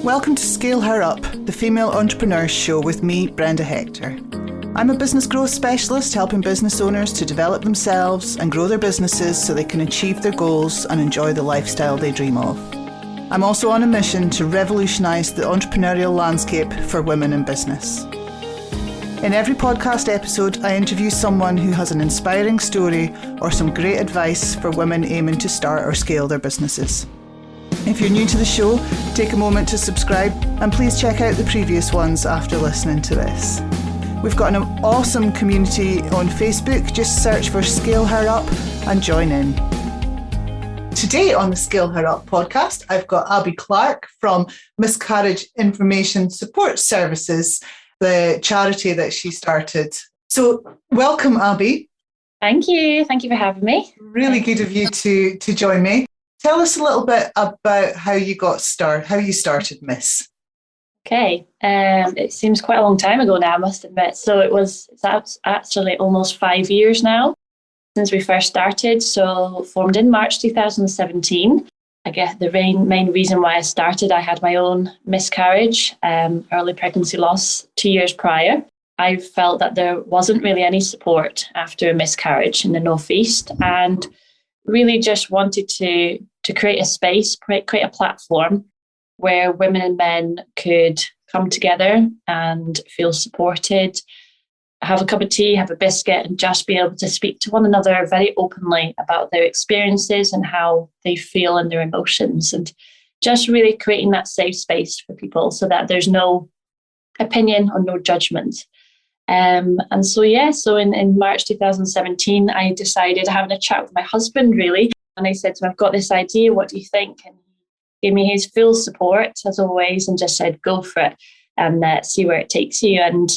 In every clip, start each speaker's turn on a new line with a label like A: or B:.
A: Welcome to Scale Her Up, the Female Entrepreneurs Show with me, Brenda Hector. I'm a business growth specialist helping business owners to develop themselves and grow their businesses so they can achieve their goals and enjoy the lifestyle they dream of. I'm also on a mission to revolutionise the entrepreneurial landscape for women in business. In every podcast episode, I interview someone who has an inspiring story or some great advice for women aiming to start or scale their businesses. If you're new to the show, take a moment to subscribe and please check out the previous ones after listening to this. We've got an awesome community on Facebook. Just search for Scale Her Up and join in. Today on the Scale Her Up podcast, I've got Abi Clark from Miscarriage Support Services, the charity that she started. So welcome, Abi.
B: Thank you. Thank you for having me.
A: Really good of you to join me. Tell us a little bit about how you started Miss.
B: Okay. It seems quite a long time ago now, I must admit. So it's actually almost 5 years now since we first started. So formed in March 2017. I guess the main reason why I started, I had my own miscarriage, early pregnancy loss 2 years prior. I felt that there wasn't really any support after a miscarriage in the Northeast, and really just wanted to create a space, create a platform where women and men could come together and feel supported, have a cup of tea, have a biscuit, and just be able to speak to one another very openly about their experiences and how they feel and their emotions, and just really creating that safe space for people so that there's no opinion or no judgment. So in March 2017, I decided, having a chat with my husband, really, and I said to him, I've got this idea, what do you think? And he gave me his full support, as always, and just said, go for it and see where it takes you. And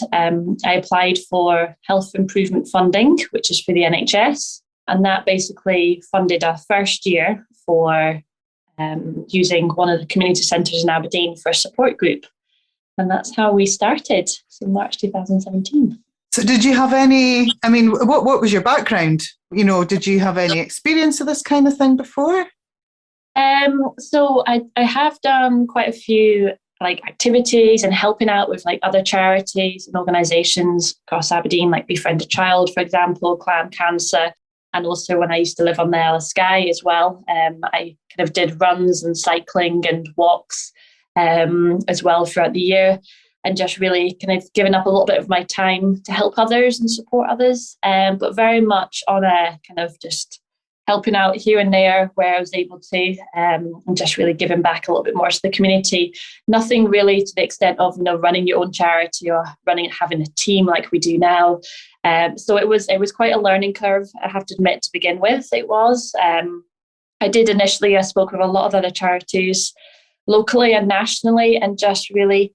B: I applied for health improvement funding, which is for the NHS. And that basically funded our first year for using one of the community centres in Aberdeen for a support group. And that's how we started, so March 2017.
A: So did you have what was your background? Did you have any experience of this kind of thing before?
B: So I have done quite a few activities and helping out with other charities and organisations across Aberdeen, like Befriend a Child, for example, Clan Cancer. And also when I used to live on the Isle of Skye as well, I kind of did runs and cycling and walks as well throughout the year, and just really kind of given up a little bit of my time to help others and support others, but very much on a kind of just helping out here and there where I was able to, and just really giving back a little bit more to the community. Nothing really to the extent of running your own charity or having a team like we do now. So it was quite a learning curve, I have to admit, to begin with. It was. I spoke with a lot of other charities locally and nationally, and just really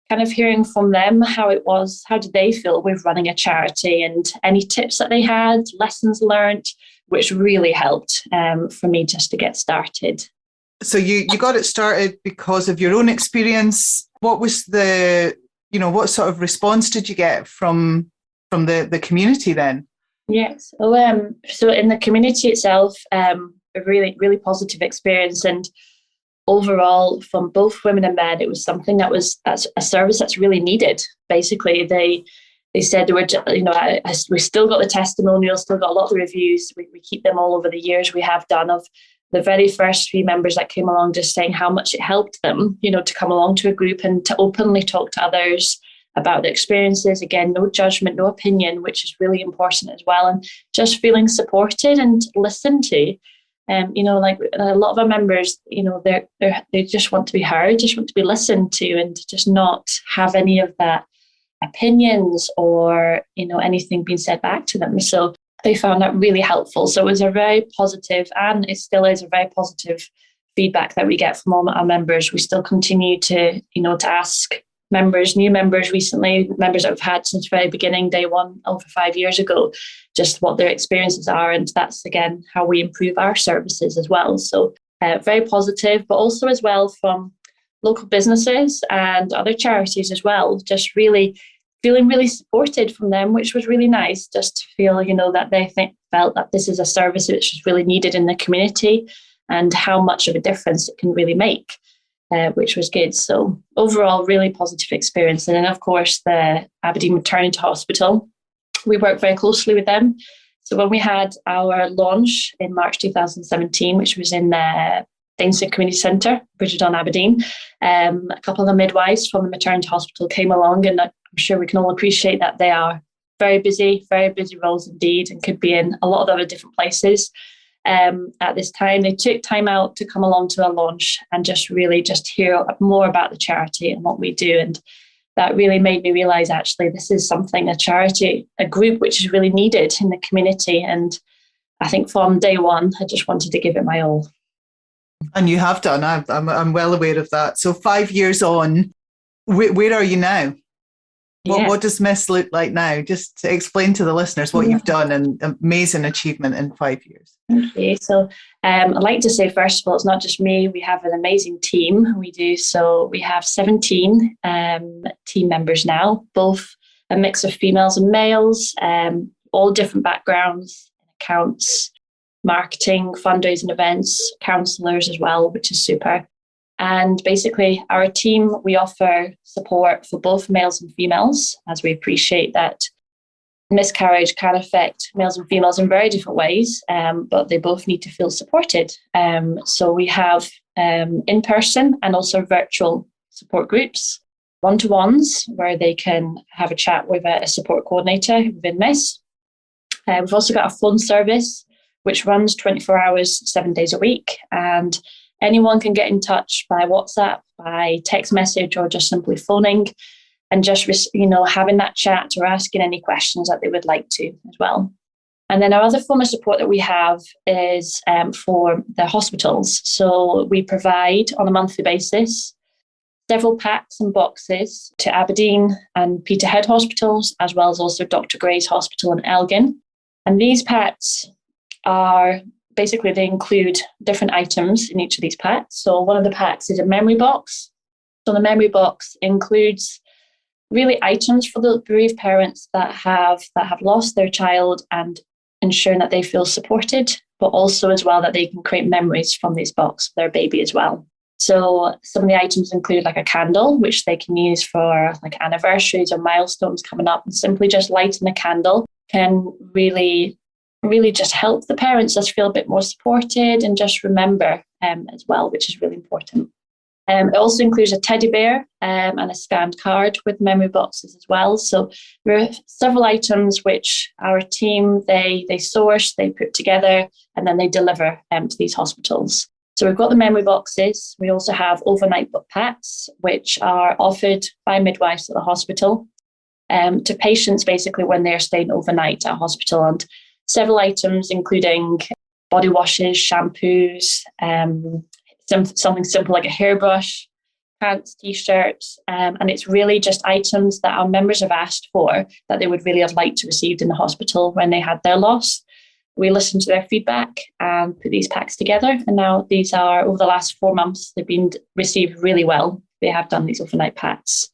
B: kind of hearing from them how it was, how did they feel with running a charity, and any tips that they had, lessons learned, which really helped for me just to get started.
A: So you got it started because of your own experience. What was what sort of response did you get from the community then?
B: Yes. So in the community itself, a really, really positive experience. And overall, from both women and men, it was something that's a service that's really needed. Basically, they said they were, we still got the testimonials, still got a lot of the reviews. We keep them all over the years we have done, of the very first few members that came along, just saying how much it helped them, to come along to a group and to openly talk to others about their experiences. Again, no judgment, no opinion, which is really important as well. And just feeling supported and listened to. A lot of our members, they just want to be heard, just want to be listened to, and just not have any of that opinions or, anything being said back to them. So they found that really helpful. So it was a very positive, and it still is a very positive feedback that we get from all our members. We still continue to ask new members recently, members that we've had since the very beginning, day one, over 5 years ago, just what their experiences are. And that's, again, how we improve our services as well. So very positive, but also as well from local businesses and other charities as well, just really feeling really supported from them, which was really nice, just to feel, that they felt that this is a service which is really needed in the community and how much of a difference it can really make. which was good. So overall, really positive experience. And then, of course, the Aberdeen Maternity Hospital, we work very closely with them. So when we had our launch in March 2017, which was in the Dainston Community Centre, Bridgetton, Aberdeen, a couple of the midwives from the maternity hospital came along, and I'm sure we can all appreciate that they are very busy roles indeed, and could be in a lot of other different places. At this time, they took time out to come along to our launch and just hear more about the charity and what we do. And that really made me realise, actually, this is something, a charity, a group which is really needed in the community. And I think from day one, I just wanted to give it my all.
A: And you have done. I'm well aware of that. So 5 years on, where are you now? What does Miss look like now? Just to explain to the listeners what you've done, and amazing achievement in 5 years.
B: Okay, so I'd like to say, first of all, it's not just me. We have an amazing team. So we have 17 team members now, both a mix of females and males, all different backgrounds, accounts, marketing, fundraising events, counsellors as well, which is super. And basically, our team, we offer support for both males and females, as we appreciate that miscarriage can affect males and females in very different ways, but they both need to feel supported. So we have in-person and also virtual support groups, one-to-ones, where they can have a chat with a support coordinator within MIS. We've also got a phone service, which runs 24 hours, 7 days a week. And anyone can get in touch by WhatsApp, by text message, or just simply phoning, and just having that chat or asking any questions that they would like to as well. And then our other form of support that we have is for the hospitals. So we provide on a monthly basis several packs and boxes to Aberdeen and Peterhead hospitals, as well as also Dr. Gray's Hospital in Elgin. And these packs are basically, they include different items in each of these packs. So one of the packs is a memory box. So the memory box includes really items for the bereaved parents that have lost their child, and ensuring that they feel supported, but also as well that they can create memories from this box for their baby as well. So some of the items include like a candle, which they can use for like anniversaries or milestones coming up, and simply just lighting a candle can really just help the parents just feel a bit more supported and just remember as well, which is really important. It also includes a teddy bear and a scanned card with memory boxes as well. So there are several items which our team, they source, they put together, and then they deliver to these hospitals. So we've got the memory boxes. We also have overnight book packs, which are offered by midwives at the hospital to patients basically when they're staying overnight at a hospital. And several items including body washes, shampoos, something simple like a hairbrush, pants, t-shirts, and it's really just items that our members have asked for that they would really have liked to receive in the hospital when they had their loss. We listened to their feedback and put these packs together, and now these are, over the last 4 months, they've been received really well. They have done these overnight packs.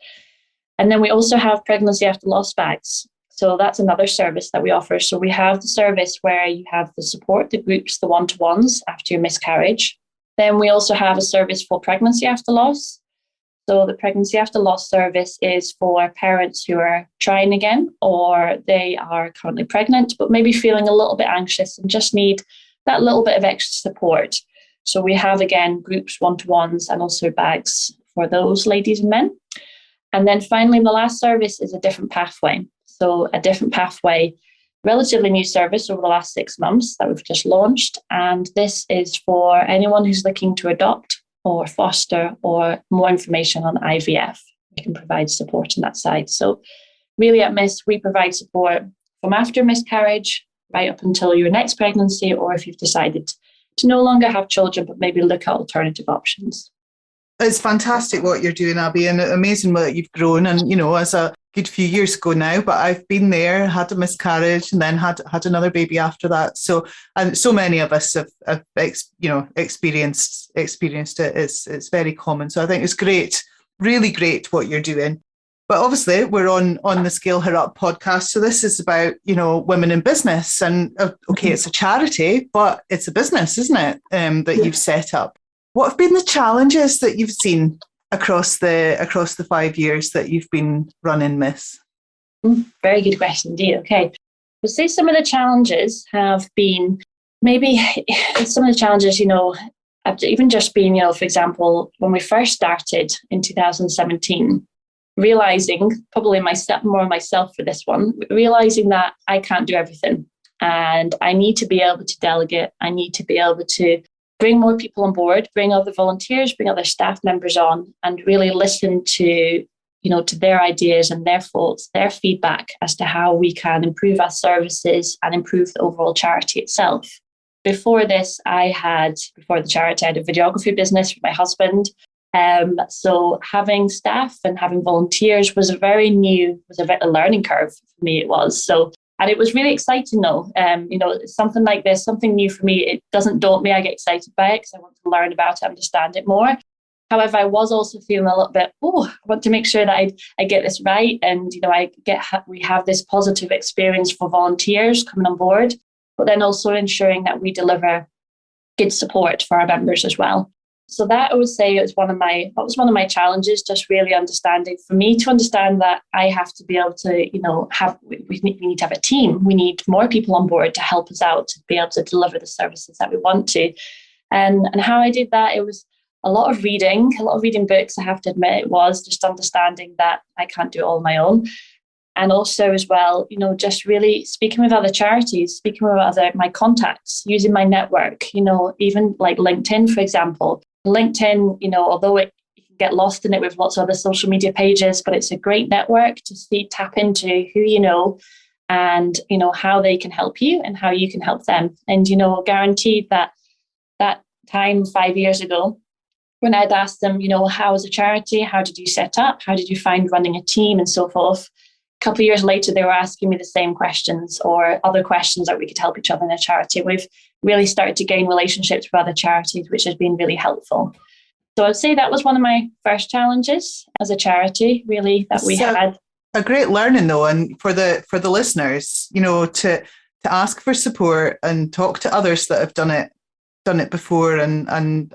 B: And then we also have pregnancy after loss bags. So that's another service that we offer. So we have the service where you have the support, the groups, the one-to-ones after your miscarriage. Then we also have a service for pregnancy after loss. So the pregnancy after loss service is for parents who are trying again, or they are currently pregnant, but maybe feeling a little bit anxious and just need that little bit of extra support. So we have, again, groups, one-to-ones, and also bags for those ladies and men. And then finally, the last service is a different pathway. So a different pathway, relatively new service over the last 6 months that we've just launched. And this is for anyone who's looking to adopt or foster, or more information on IVF. We can provide support on that side. So really at MIS, we provide support from after miscarriage right up until your next pregnancy, or if you've decided to no longer have children, but maybe look at alternative options.
A: It's fantastic what you're doing, Abi, and amazing that you've grown. And, as a good few years ago now, but I've been there, had a miscarriage, and then had another baby after that. So, and so many of us have experienced it. It's very common. So I think it's great, really great what you're doing. But obviously, we're on the Scale Her Up podcast. So this is about, women in business. And okay, it's a charity, but it's a business, isn't it, that you've set up? What have been the challenges that you've seen across the 5 years that you've been running Miss?
B: Very good question indeed. Okay. I'd say some of the challenges have been maybe some of the challenges, even just being, for example, when we first started in 2017, realizing, probably more myself for this one, realizing that I can't do everything and I need to be able to delegate. I need to be able to bring more people on board, bring other volunteers, bring other staff members on, and really listen to their ideas and their thoughts, their feedback as to how we can improve our services and improve the overall charity itself. Before the charity, I had a videography business with my husband. So having staff and having volunteers was a learning curve for me. It was so, and it was really exciting though. Something like this, something new for me. It doesn't daunt me. I get excited by it because I want to learn about it, understand it more. However, I was also feeling a little bit, I want to make sure that I get this right, and we have this positive experience for volunteers coming on board, but then also ensuring that we deliver good support for our members as well. So that, I would say, was one of my challenges, just really understanding, for me to understand that I have to be able to, we need to have a team. We need more people on board to help us out, to be able to deliver the services that we want to. And how I did that, it was a lot of reading books. I have to admit, it was just understanding that I can't do it all on my own. And also as well, just really speaking with other charities, speaking with my contacts, using my network, even like LinkedIn, for example. LinkedIn, although you can get lost in it with lots of other social media pages, but it's a great network to tap into who you know and, how they can help you and how you can help them. And, guaranteed that time 5 years ago, when I'd asked them, how is a charity? How did you set up? How did you find running a team and so forth? A couple of years later, they were asking me the same questions or other questions that we could help each other in a charity. We've really started to gain relationships with other charities, which has been really helpful. So I'd say that was one of my first challenges as a charity, really, that we had.
A: A great learning though, and for the listeners, to ask for support and talk to others that have done it before and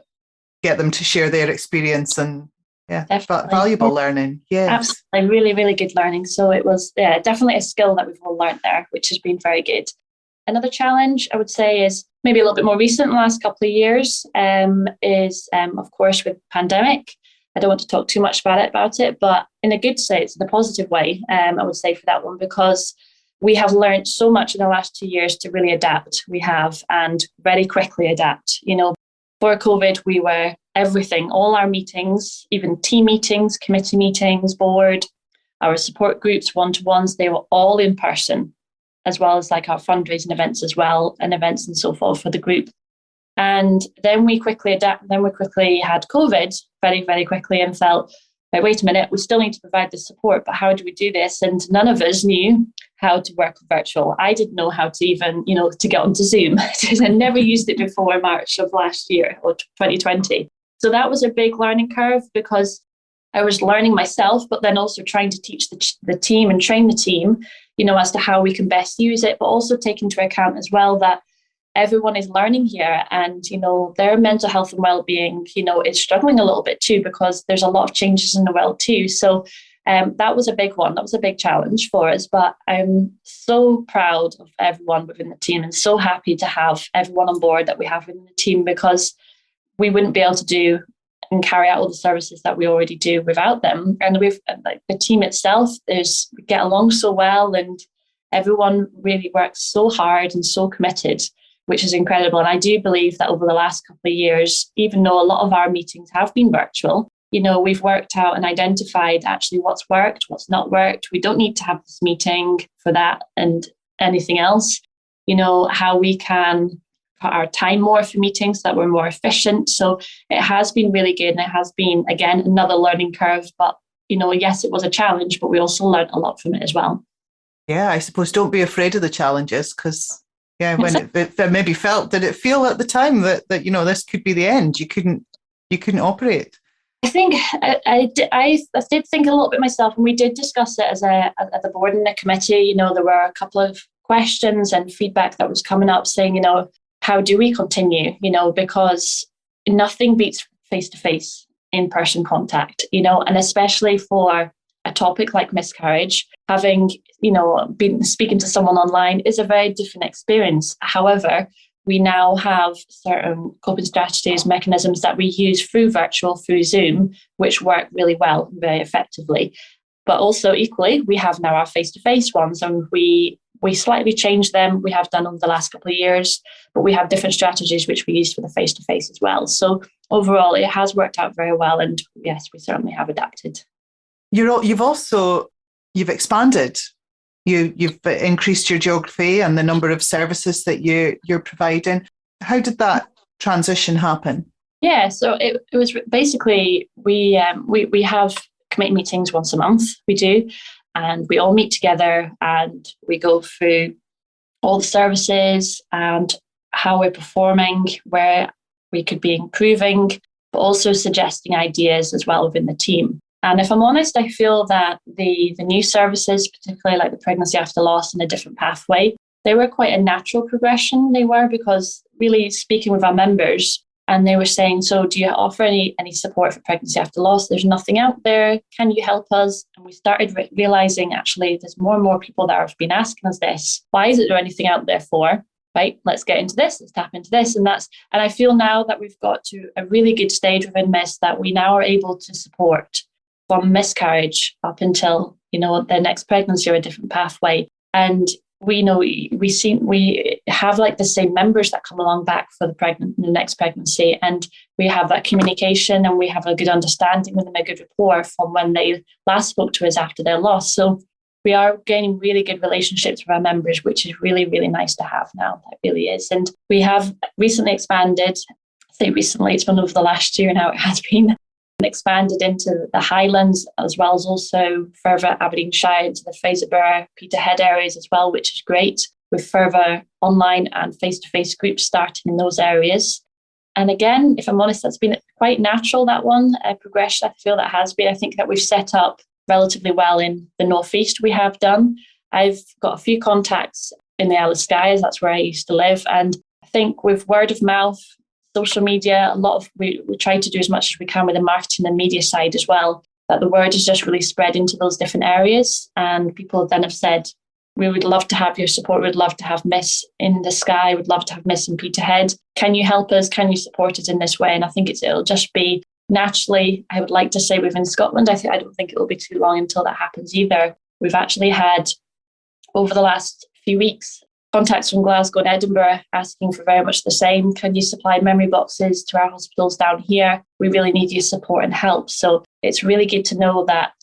A: get them to share their experience, and valuable learning. Yes.
B: Absolutely. Really, really good learning. So it was definitely a skill that we've all learned there, which has been very good. Another challenge I would say is maybe a little bit more recent in the last couple of years is of course with pandemic. I don't want to talk too much about it, but in a good sense, in a positive way, I would say for that one, because we have learned so much in the last 2 years to really adapt. We have, and very quickly adapt. For COVID, we were everything, all our meetings, even team meetings, committee meetings, board, our support groups, one-to-ones, they were all in person, as well as like our fundraising events as well, and events and so forth for the group. And then we quickly had COVID very, very quickly and felt, wait a minute, we still need to provide the support, but how do we do this? And none of us knew how to work virtual. I didn't know how to even, to get onto Zoom. I never used it before March of last year or 2020. So that was a big learning curve because I was learning myself, but then also trying to teach the team and train the team, as to how we can best use it, but also take into account as well that everyone is learning here and, their mental health and well-being, is struggling a little bit too, because there's a lot of changes in the world too. So that was a big one. That was a big challenge for us. But I'm so proud of everyone within the team and so happy to have everyone on board that we have within the team, because we wouldn't be able to do and carry out all the services that we already do without them. And with the team itself, we get along so well, and everyone really works so hard and so committed, which is incredible. And I do believe that over the last couple of years, even though a lot of our meetings have been virtual, we've worked out and identified actually what's worked, what's not worked. We don't need to have this meeting for that and anything else. How we can put our time more for meetings so that we're more efficient. So it has been really good. And it has been, again, another learning curve. But, yes, it was a challenge, but we also learned a lot from it as well.
A: Yeah, I suppose don't be afraid of the challenges, because when it maybe did it feel at the time that this could be the end? You couldn't operate.
B: I think I did think a little bit myself, and we did discuss it as the board and the committee. There were a couple of questions and feedback that was coming up saying, how do we continue? Because nothing beats face-to-face, in-person contact, and especially for a topic like miscarriage, having, been speaking to someone online is a very different experience. However, we now have certain coping strategies, mechanisms that we use through Zoom, which work really well and very effectively. But also equally, we have now our face-to-face ones, and we slightly changed them. We have done over the last couple of years, but we have different strategies which we use for the face-to-face as well. So overall, it has worked out very well. And yes, we certainly have adapted.
A: You've expanded. You've increased your geography and the number of services that you're providing. How did that transition happen?
B: Yeah, so it was basically we have committee meetings once a month. We do, and we all meet together and we go through all the services and how we're performing, where we could be improving, but also suggesting ideas as well within the team. And if I'm honest, I feel that the new services, particularly like the pregnancy after loss and a different pathway, they were quite a natural progression. They were, because really speaking with our members, and they were saying, so do you offer any support for pregnancy after loss? There's nothing out there. Can you help us? And we started realizing, actually, there's more and more people that have been asking us this. Why isn't there anything out there for? Right, let's get into this, let's tap into this. And I feel now that we've got to a really good stage within MIS that we now are able to support from miscarriage up until, their next pregnancy or a different pathway. And we have like the same members that come along back for the next pregnancy, and we have that communication and we have a good understanding with them, a good rapport from when they last spoke to us after their loss. So we are gaining really good relationships with our members, which is really, really nice to have now. That really is. And we have recently expanded. I say recently, it's been over the last year now. It has been expanded into the Highlands, as well as also further Aberdeenshire into the Fraserburgh, Peterhead areas as well, which is great, with further online and face-to-face groups starting in those areas. And again, if I'm honest, that's been quite natural, that one progression. I feel that has been. I think that we've set up relatively well in the Northeast. We have done. I've got a few contacts in the Isle of Skye, as that's where I used to live. And I think with word of mouth, social media, we try to do as much as we can with the marketing and media side as well, that the word is just really spread into those different areas. And people then have said, we would love to have your support. We'd love to have MIS in the Skye. We'd love to have MIS in Peterhead. Can you help us? Can you support us in this way? And I think it'll just be naturally, I would like to say, within Scotland. I don't think it'll be too long until that happens either. We've actually had, over the last few weeks, contacts from Glasgow and Edinburgh asking for very much the same. Can you supply memory boxes to our hospitals down here? We really need your support and help. So it's really good to know that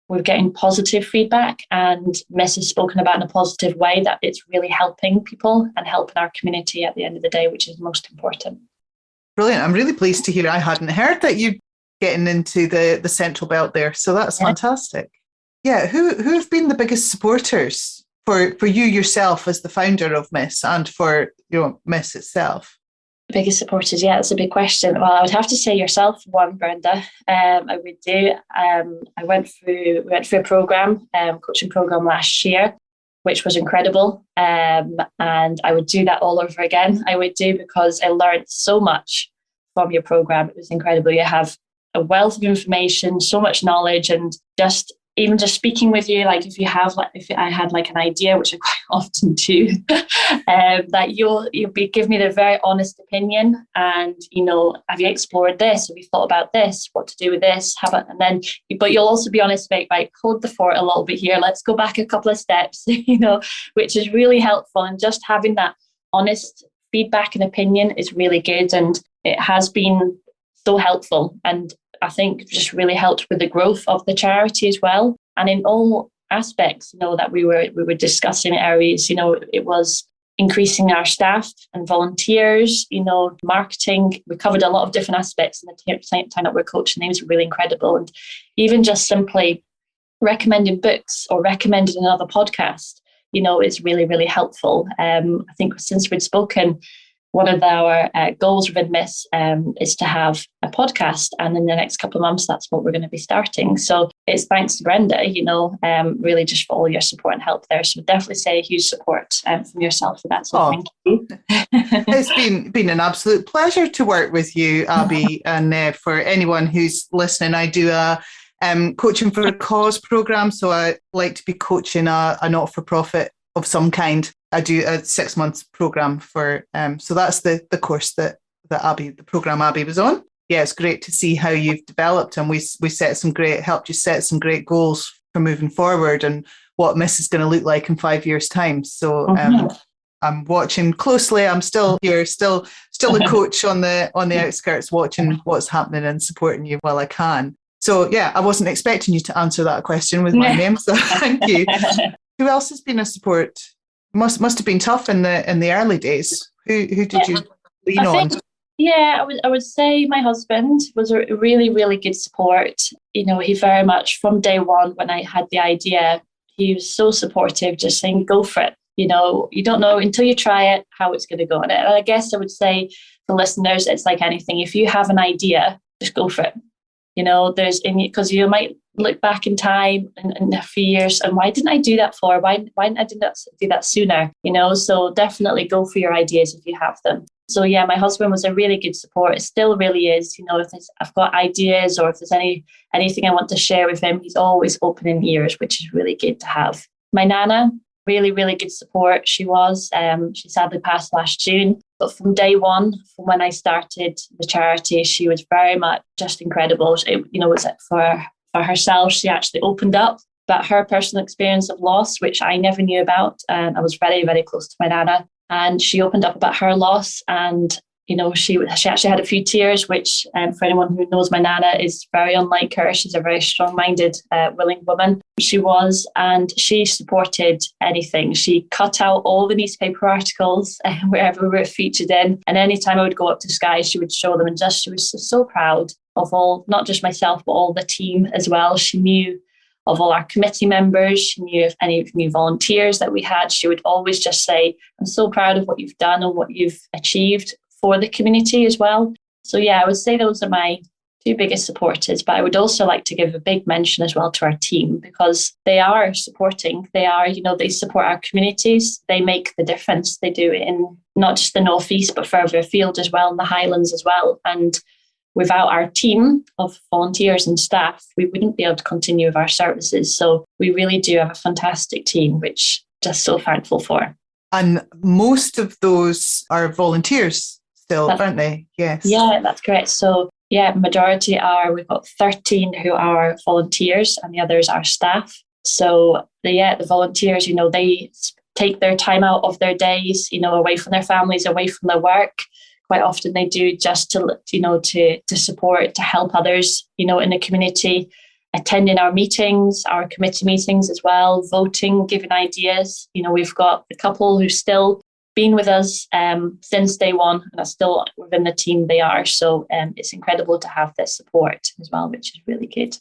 B: we're getting positive feedback, and MIS is spoken about in a positive way, that it's really helping people and helping our community at the end of the day, which is most important.
A: Brilliant. I'm really pleased to hear. I hadn't heard that you're getting into the central belt there. So that's fantastic. Yeah. Who have been the biggest supporters for you yourself as the founder of MIS, and for MIS itself?
B: Biggest supporters, yeah, that's a big question. Well, I would have to say yourself, one, Brenda. I would do. I went through a program, coaching program last year, which was incredible. And I would do that all over again. I would do, because I learned so much from your program. It was incredible. You have a wealth of information, so much knowledge, and even just speaking with you, like if I had like an idea, which I quite often do, that you'll give me the very honest opinion, and have you explored this? Have you thought about this? What to do with this? But you'll also be honest about, right, hold the fort a little bit here. Let's go back a couple of steps, which is really helpful. And just having that honest feedback and opinion is really good, and it has been so helpful. And I think just really helped with the growth of the charity as well. And in all aspects, that we were discussing areas, it was increasing our staff and volunteers, marketing. We covered a lot of different aspects in the time that we're coaching. It was really incredible. And even just simply recommending books or recommending another podcast, is really, really helpful. I think since we'd spoken, one of our goals within Miss is to have a podcast. And in the next couple of months, that's what we're going to be starting. So it's thanks to Brenda, really just for all your support and help there. So definitely say a huge support from yourself for that. So thank you.
A: It's been an absolute pleasure to work with you, Abi. And for anyone who's listening, I do a Coaching for a Cause program. So I like to be coaching a not-for-profit of some kind. I do a 6 months program for, so that's the course that Abi, the program Abi was on. Yeah, it's great to see how you've developed, and we helped you set some great goals for moving forward and what Miss is going to look like in 5 years' time. So I'm watching closely. I'm still here, still a coach on the outskirts, watching what's happening and supporting you while I can. So yeah, I wasn't expecting you to answer that question with my name. So thank you. Who else has been a support? Must have been tough in the early days. Who did you lean on?
B: Yeah, I would say my husband was a really, really good support. He very much from day one when I had the idea, he was so supportive, just saying, go for it. You don't know until you try it how it's going to go. And I guess I would say for listeners, it's like anything. If you have an idea, just go for it. Because you might look back in time in a few years and why didn't I do that for? Why didn't I do that sooner? So definitely go for your ideas if you have them. So yeah, my husband was a really good support. It still really is. If I've got ideas or if there's anything I want to share with him, he's always open in ears, which is really good to have. My nana, really, really good support. She was. She sadly passed last June. But from day one, from when I started the charity, she was very much just incredible. Was it for herself? She actually opened up about her personal experience of loss, which I never knew about. And I was very, very close to my nana. And she opened up about her loss. And, she actually had a few tears, which for anyone who knows my nana is very unlike her. She's a very strong-minded, willing woman. She was, and she supported anything. She cut out all the newspaper articles wherever we were featured in. And anytime I would go up to Sky, she would show them. And she was so proud of all, not just myself, but all the team as well. She knew of all our committee members. She knew if any new volunteers that we had. She would always just say, I'm so proud of what you've done and what you've achieved for the community as well. So yeah, I would say those are my two biggest supporters, but I would also like to give a big mention as well to our team, because they are supporting. They are, they support our communities. They make the difference. They do it in not just the North East, but further afield as well, in the Highlands as well. And without our team of volunteers and staff, we wouldn't be able to continue with our services. So we really do have a fantastic team, which just so thankful for.
A: And most of those are volunteers still, aren't they? Yes.
B: Yeah, that's correct. So yeah, majority we've got 13 who are volunteers and the others are staff. So the volunteers, they take their time out of their days, away from their families, away from their work. Quite often they do just to support, to help others, in the community, attending our meetings, our committee meetings as well, voting, giving ideas. We've got a couple who've still been with us since day one and are still within the team they are. So it's incredible to have this support as well, which is really good.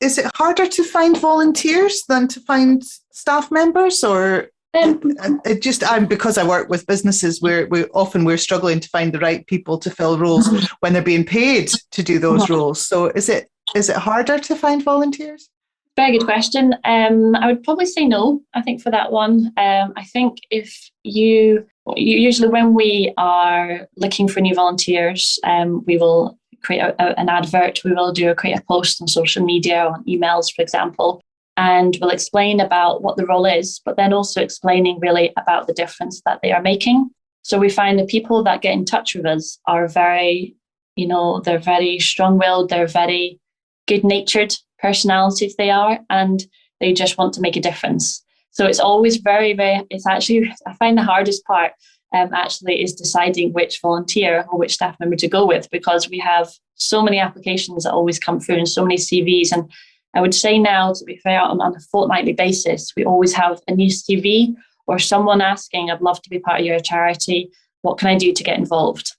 A: Is it harder to find volunteers than to find staff members, or because I work with businesses, we're struggling to find the right people to fill roles when they're being paid to do those roles. So is it harder to find volunteers?
B: Very good question. I would probably say no, I think, for that one. I think if you usually when we are looking for new volunteers, we will create an advert. We will create a post on social media, on emails, for example, and we'll explain about what the role is, but then also explaining really about the difference that they are making. So we find the people that get in touch with us are very, they're very strong-willed, they're very good-natured personalities they are, and they just want to make a difference. So it's always very, very, I find the hardest part actually is deciding which volunteer or which staff member to go with, because we have so many applications that always come through and so many CVs. And I would say now, to be fair, on a fortnightly basis, we always have a new CV or someone asking, I'd love to be part of your charity. What can I do to get involved?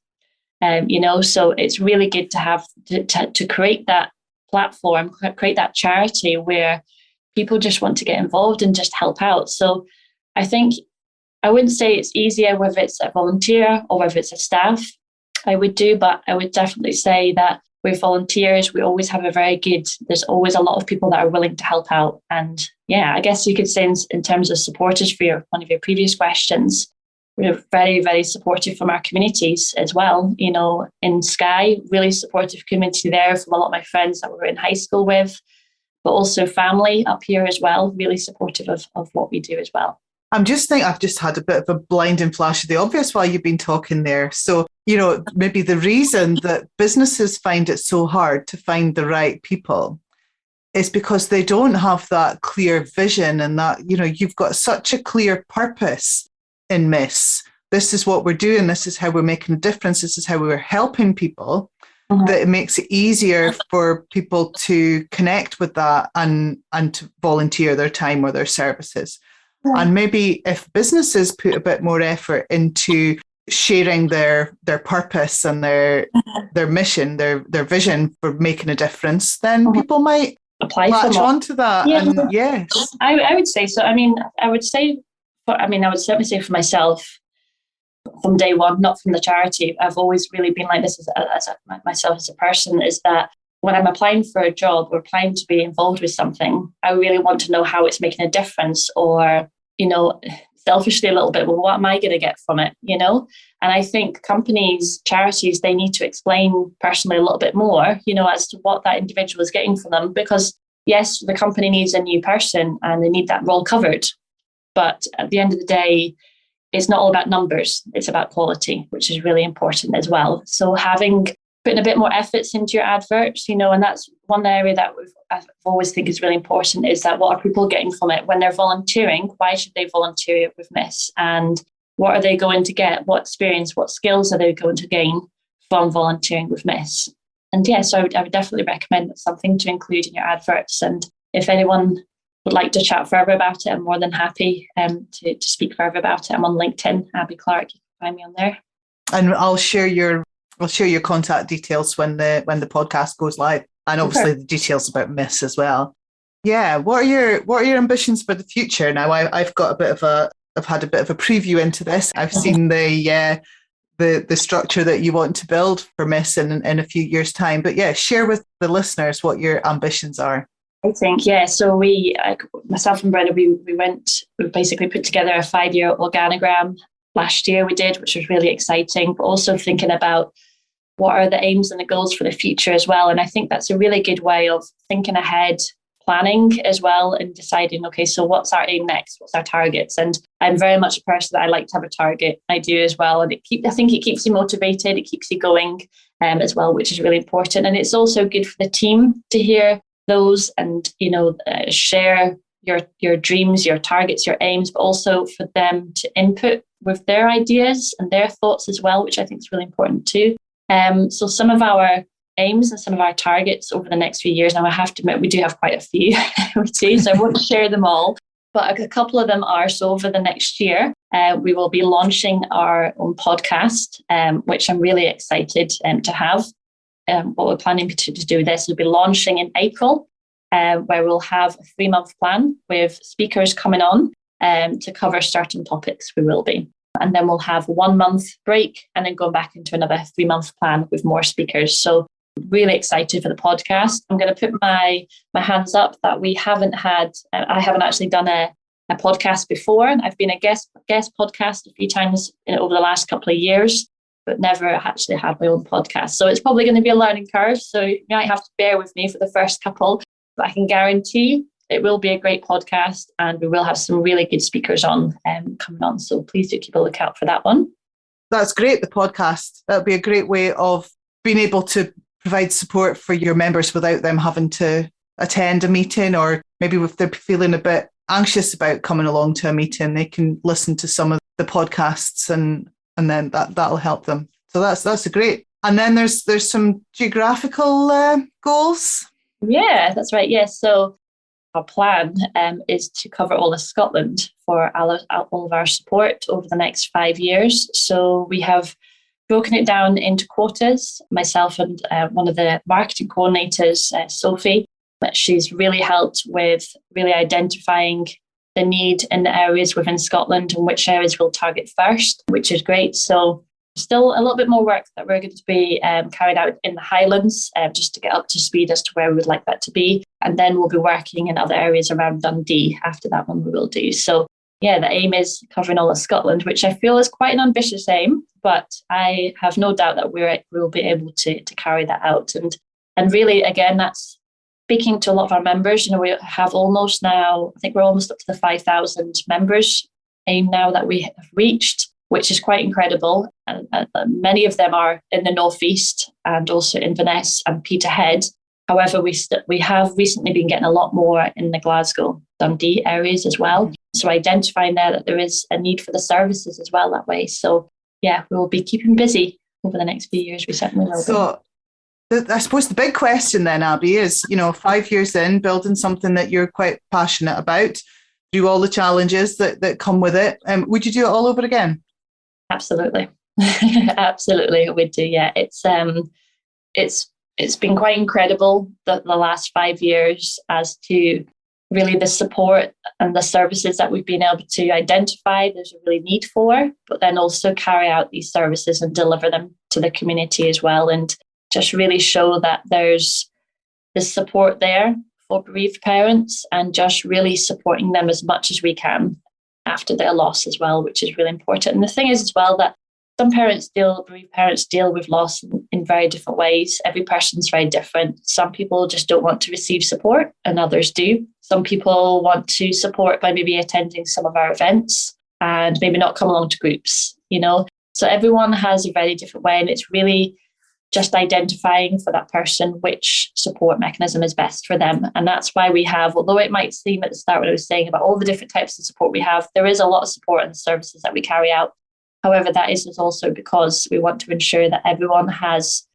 B: So it's really good to have to create that platform, create that charity where people just want to get involved and just help out. So I think I wouldn't say it's easier whether it's a volunteer or whether it's a staff. But I would definitely say that with volunteers, we always have there's always a lot of people that are willing to help out. And yeah, I guess you could say in terms of supporters for one of your previous questions, we're very, very supportive from our communities as well. In Skye, really supportive community there from a lot of my friends that we were in high school with, but also family up here as well, really supportive of what we do as well.
A: I'm just thinking, I've just had a bit of a blinding flash of the obvious while you've been talking there. So, maybe the reason that businesses find it so hard to find the right people is because they don't have that clear vision and that, you've got such a clear purpose in Miss. This is what we're doing. This is how we're making a difference. This is how we're helping people. That it makes it easier for people to connect with that and to volunteer their time or their services. And maybe if businesses put a bit more effort into sharing their purpose and their mission, their vision for making a difference, then people might latch onto that.
B: Yeah.
A: And yes,
B: I would say so. I would certainly say for myself from day one, not from the charity. I've always really been like this myself as a person, is that when I'm applying for a job or applying to be involved with something, I really want to know how it's making a difference, or, selfishly a little bit, well, what am I going to get from it, And I think companies, charities, they need to explain personally a little bit more, as to what that individual is getting from them. Because yes, the company needs a new person and they need that role covered. But at the end of the day, it's not all about numbers. It's about quality, which is really important as well. So putting a bit more efforts into your adverts, and that's one area that I've always think is really important, is that what are people getting from it when they're volunteering? Why should they volunteer with Miss? And what are they going to get? What experience, what skills are they going to gain from volunteering with Miss? And so I would definitely recommend that's something to include in your adverts. And if anyone would like to chat further about it, I'm more than happy to speak further about it. I'm on LinkedIn, Abi Clark. You can find me on there.
A: And I'll share your contact details when the podcast goes live, and obviously the details about Miss as well. Yeah, what are your ambitions for the future? Now I've had a bit of a preview into this. I've seen the structure that you want to build for Miss in a few years' time. But yeah, share with the listeners what your ambitions are.
B: I think, so myself and Brenda, we basically put together a 5-year organogram last year we did, which was really exciting, but also thinking about what are the aims and the goals for the future as well. And I think that's a really good way of thinking ahead, planning as well, and deciding, okay, so what's our aim next? What's our targets? And I'm very much a person that I like to have a target. I do as well. And I think it keeps you motivated. It keeps you going as well, which is really important. And it's also good for the team to hear those and, share your dreams, your targets, your aims, but also for them to input with their ideas and their thoughts as well, which I think is really important too. So some of our aims and some of our targets over the next few years, now I have to admit, we do have quite a few, so I won't share them all, but a couple of them are, so over the next year, we will be launching our own podcast, which I'm really excited to have. What we're planning to do this will be launching in April, where we'll have a 3-month plan with speakers coming on to cover certain topics. We will be. And then we'll have a 1-month break and then go back into another 3-month plan with more speakers. So really excited for the podcast. I'm going to put my hands up that I haven't actually done a podcast before. I've been a guest podcast a few times over the last couple of years, but never actually had my own podcast. So it's probably going to be a learning curve. So you might have to bear with me for the first couple, but I can guarantee it will be a great podcast and we will have some really good speakers on coming on. So please do keep a lookout for that one.
A: That's great, the podcast. That'll be a great way of being able to provide support for your members without them having to attend a meeting, or maybe if they're feeling a bit anxious about coming along to a meeting, they can listen to some of the podcasts and then that'll help them. So that's a great. And then there's some geographical goals. Yeah,
B: that's right. Yes. So our plan is to cover all of Scotland for all of our support over the next 5 years. So we have broken it down into quotas. Myself and one of the marketing coordinators, Sophie, she's really helped with really identifying the need in the areas within Scotland and which areas we'll target first, which is great. So still a little bit more work that we're going to be carried out in the Highlands, just to get up to speed as to where we would like that to be. And then we'll be working in other areas around Dundee after that one we will do. So yeah, the aim is covering all of Scotland, which I feel is quite an ambitious aim, but I have no doubt that we'll be able to carry that out. And really, again, that's speaking to a lot of our members. You know, we have almost now, I think we're almost up to the 5,000 members aim now that we have reached, which is quite incredible. And many of them are in the Northeast and also Inverness and Peterhead. However, we have recently been getting a lot more in the Glasgow, Dundee areas as well. So identifying there that there is a need for the services as well that way. So yeah, we will be keeping busy over the next few years. We certainly will.
A: So I suppose the big question then, Abi, is, 5 years in, building something that you're quite passionate about, through all the challenges that come with it. Would you do it all over again?
B: Absolutely. Absolutely, I would do. Yeah, it's been quite incredible the last 5 years as to really the support and the services that we've been able to identify there's a really need for, but then also carry out these services and deliver them to the community as well, and just really show that there's the support there for bereaved parents and just really supporting them as much as we can after their loss as well, which is really important. And the thing is as well that some bereaved parents deal with loss in very different ways. Every person's very different. Some people just don't want to receive support and others do. Some people want to support by maybe attending some of our events and maybe not come along to groups, So everyone has a very different way, and it's really just identifying for that person which support mechanism is best for them. And that's why we have, although it might seem at the start when I was saying about all the different types of support we have, there is a lot of support in the services that we carry out. However, that is also because we want to ensure that everyone has,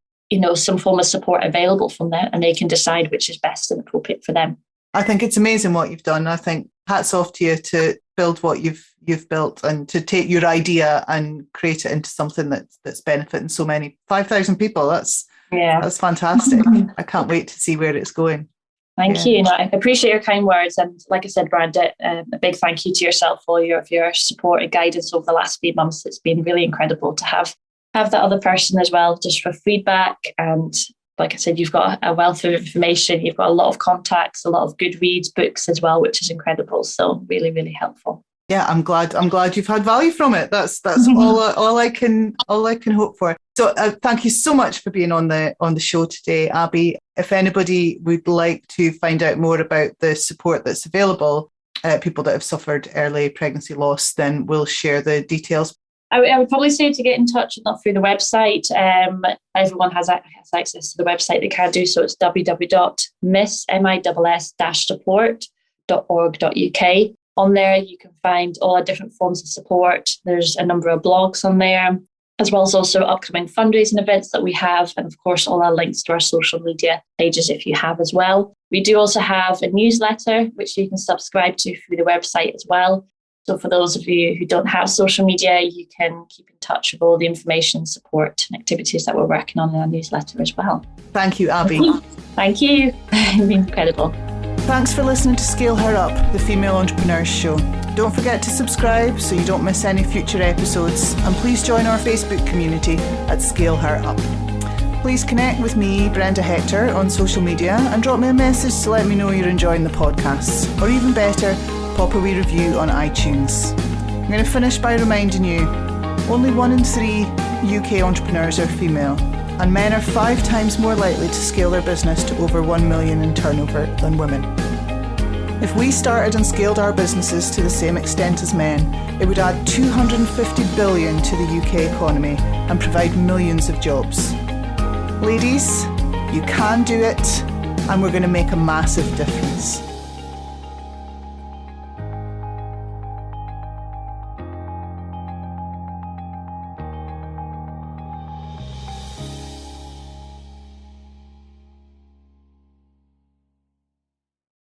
B: some form of support available from them, and they can decide which is best and appropriate for them.
A: I think it's amazing what you've done. I think hats off to you to build what you've built and to take your idea and create it into something that's benefiting so many. 5,000 people, that's fantastic. I can't wait to see where it's going.
B: Thank you. No, I appreciate your kind words. And like I said, Brenda, a big thank you to yourself for all of your support and guidance over the last few months. It's been really incredible to have that other person as well, just for feedback. And like I said, you've got a wealth of information. You've got a lot of contacts, a lot of good reads, books as well, which is incredible. So really, really helpful. Yeah,
A: I'm glad you've had value from it. That's all I can hope for. So thank you so much for being on the show today, Abi. If anybody would like to find out more about the support that's available, people that have suffered early pregnancy loss, then we'll share the details.
B: I would probably say to get in touch through the website. Everyone has access to the website. They can do so. It's www.support.org.uk. On there, you can find all our different forms of support. There's a number of blogs on there, as well as also upcoming fundraising events that we have. And of course, all our links to our social media pages if you have as well. We do also have a newsletter, which you can subscribe to through the website as well. So for those of you who don't have social media, you can keep in touch with all the information, support and activities that we're working on in our newsletter as well.
A: Thank you, Abi.
B: Thank you. It's been incredible.
A: Thanks for listening to Scale Her Up, the Female Entrepreneurs Show. Don't forget to subscribe so you don't miss any future episodes, and please join our Facebook community at Scale Her Up. Please connect with me, Brenda Hector, on social media and drop me a message to let me know you're enjoying the podcasts, or even better, pop a wee review on iTunes. I'm going to finish by reminding you, only 1 in 3 UK entrepreneurs are female, and men are 5 times more likely to scale their business to over 1 million in turnover than women. If we started and scaled our businesses to the same extent as men, it would add 250 billion to the UK economy and provide millions of jobs. Ladies, you can do it, and we're going to make a massive difference.